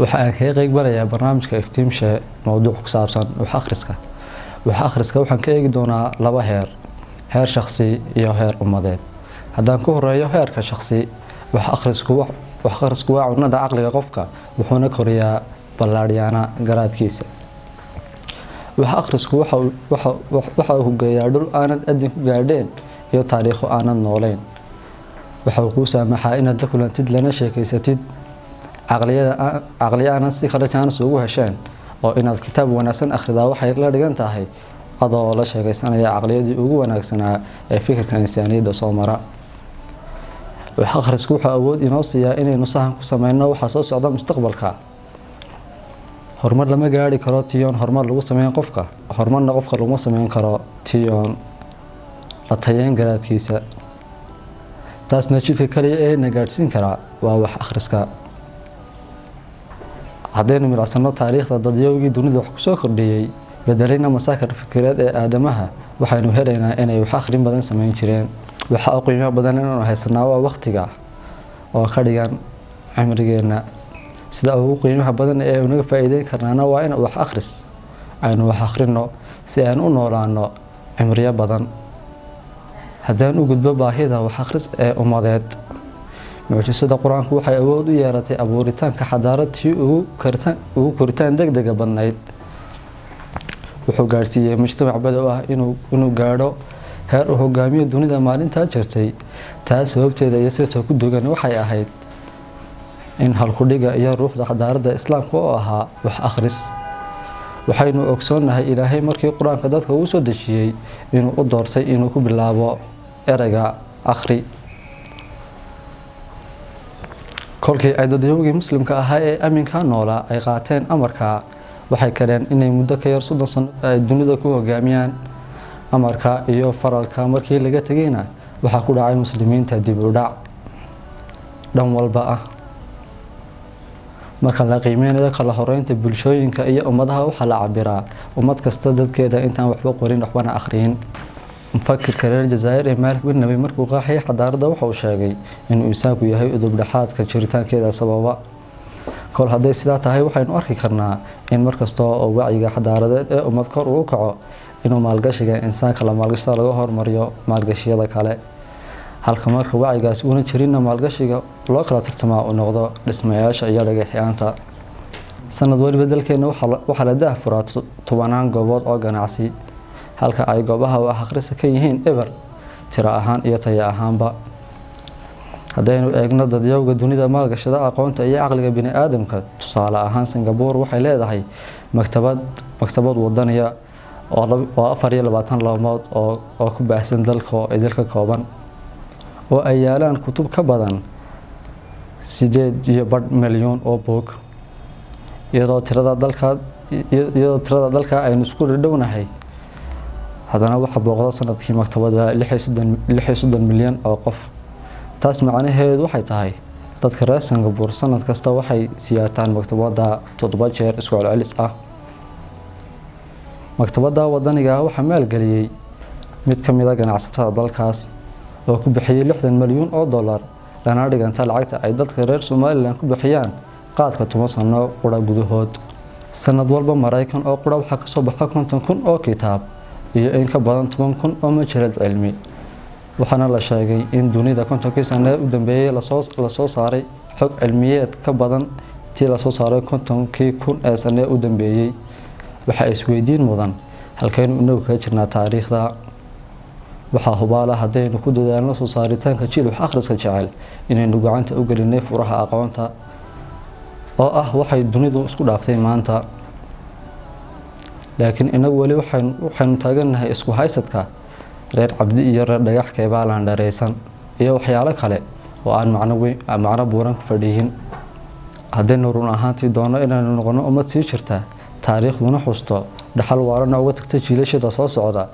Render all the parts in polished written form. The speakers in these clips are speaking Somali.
waxa aan kaga qayb galayaa barnaamijka iftiimshe mowduuc ku saabsan wax akhriska. Wax akhriska waxaan ka eegi doonaa laba heer shakhsi iyo heer ummadeed. haddaan ku horeeyo heerka shakhsi, wax akhrisku waa cunnada caqliga qofka, wuxuuna koriyaa ballaadhiyana garaadkiisa. wax akhrisku waxa uu geeyaa dhul aanad adin ku gaadheen iyo taariikho aanad nooleyn. waxa uu kuu saamaxaa inaad la kulantid lana sheekaysatid caqli aanad si kale jaanis ugu hesheen, oo inaad kitaab wanaagsan akhridaa waxay la dhigan tahay adoo la sheekaysanaya caqliyadii ugu wanaagsanaa ee fikirka insaaniyadda soo mara. wax akhrisku wuxuu awood inoo siiyaa inaynu sahan ku sameyno waxa soo socda mustaqbalka. horumar lama gaari karo tiyoon horumar lagu sameyn qofka, horumarna qofka laguma sameyn karo tiyoon la tayeyn garaadkiisa. taasna jidka kaliya ee na gaadhsiin karaa waa wax akhriska. haddaynu milicsano taariikhda dadyowgii dunida wax kusoo kordhiyey bedelayna masaakar fikireed ee aadamaha, waxaynu helaynaa inay wax akhrin badan sameyn jireen. waxa u qiimo badan inaynu haysanaa waa waqtiga oo ka dhigan cimrigeena. sida ugu qiimaha badan ee unaga faa'iideyn karnaana waa in wax akhris aynu wax akhrino si aan u noolaano cimriyo badan. haddaan u gudbo baahida wax akhris ee ummadeed, mucjisada qur-aanku waxay awood u yeelatay abuuritaanka xadaaradtii ugu koritaan degdega badnayd. wuxuu gaadhsiiyey mujtamac badow ah inuu gaadho heer uu hogaamiyo dunida maalintaa jirtay. taas sababteeda iyo sirta ku dugan waxay ahayd in halkudhiga iyo ruuxda xadaaradda islaamka oo ahaa wax akhris. waxaynu ogsoonnahay ilaahay markii qur-aanka dadka uu soo dejiyey inuu u doortay inuu ku bilaabo ereyga akhri. kolkii ay dadyowgii muslimka ahaa ee aminkaa noolaa ay qaateen amarka, waxay kareen inay muddo ka yar 30 sano ay dunida ku hogaamiyaan. amarka iyo faralka markii laga tegayna waxaa ku dhacay muslimiinta dib u dhac dhan walba ah. marka la qiimeynayo kala horeynta bulshooyinka iyo ummadaha waxaa la cabiraa ummad kasta dadkeeda intaan waxba qorin waxbana akhriyin. mufakirka reer Jazaa'ir ee Maalik bin Nabi markuu qaaxay xadaaradda waxa uu sheegay inuu isagu yahay udub dhaxaadka jiritaankeeda sababa. kol hadday sidaa tahay waxaynu arki karnaa in markasta oo wacyiga xadaaradeed ee ummad kor uu kaco inuu maalgashiga insaanka la maalgashada laga hormariyo maalgashiyada kale. halka marka wacyigaas uuna jirinna maalgashiga loo kala tartamaa uu noqdo dhismayaasha iyo dhagaxyaanta. sanad waliba dalkeena waxaa la daahfuraa 10 goobood oo ganacsi, halka ay goobaha wax akhrisa ka yihiin eber tiro ahaan iyo tayo ahaanba. haddaynu eegno dadyowga dunida maalgashada aqoonta iyo caqliga bini'aadamka, tusaale ahaan Singapore waxay leedahay maktabad wadaniya oo 24 laamood oo ku baahsan dalka kooban, oo ay yaalaan kutub ka badan 8 milyan oo buug. iyadoo tirada dalka aynu isku dhownahay, haddana waxa booqda sanadkii maktabada 36 milyan oo qof. taas macnaheedu waxay tahay dadka reer Singapore sanad kasta waxay siyaataan maktabada 7 jeer isku celcelis ah. maktabada wadaniga waxaa maalgeliyey mid ka mid ah ganacsatada dalkaas oo ku bixiyay 60 milyan oo dollar, lana dhiganta lacagta ay dadka reer Somaliland ku bixiyaan qaadka 10 sano qura gudahood. sanad walba Mareykan oo qura waxaa ka soo baxa 50,000 oo kitaab iyo in ka badan 10,000 oo majalad cilmi. waxaana la sheegay in dunida 50 sano u dambeeyay la soo saaray xog cilmiyeed ka badan tii la soo saaray 50,000 ee sano u dambeeyay. waxa isweydiin mudan halkaynu inagu ka jirnaa taariikhda. waxaa hubaala haddaynu ku dadaalno soo saaritaanka jiil wax akhriska jecel inaynu gacanta u gelinay furaha aqoonta oo ah waxay dunidu isku dhaaftay maanta. laakiin inagu wali waxaynu taaganahay isku haysadka reer cabdi iyo reer dhagax keebaalan dhareysan iyo waxyaalo kale oo aan macno buuran ku fadhiyin. haddaynu run ahaantii doono inaynu noqono ummad sii jirta, taariikhduna xusto dhaxal waarana uga tagta jiilashada soo socda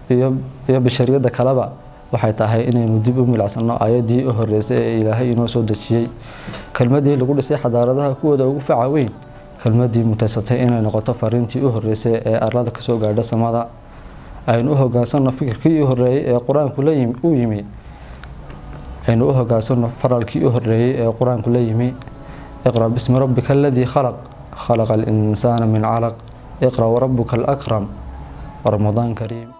iyo bashariyada kaleba, waxay tahay inaynu dib u milicsano aayadii u horeysay ee Ilaahay inoo soo dejiyay. kelmadii lagu dhisay xadaaradaha kuwooda ugu faca weyn, kelmadii mutaysatay inay noqoto fariintii u horeysay ee arlada ka soo gaadha samada. aynu u hogaansano fikirkii u horeeyay ee quraanku la yimi aynu u hogaansano faralkii u horeeyay ee quraanku la yimi اقرأ باسم ربك الذي خلق خلق الإنسان من علق اقرأ وربك الأكرم. ورمضان كريم.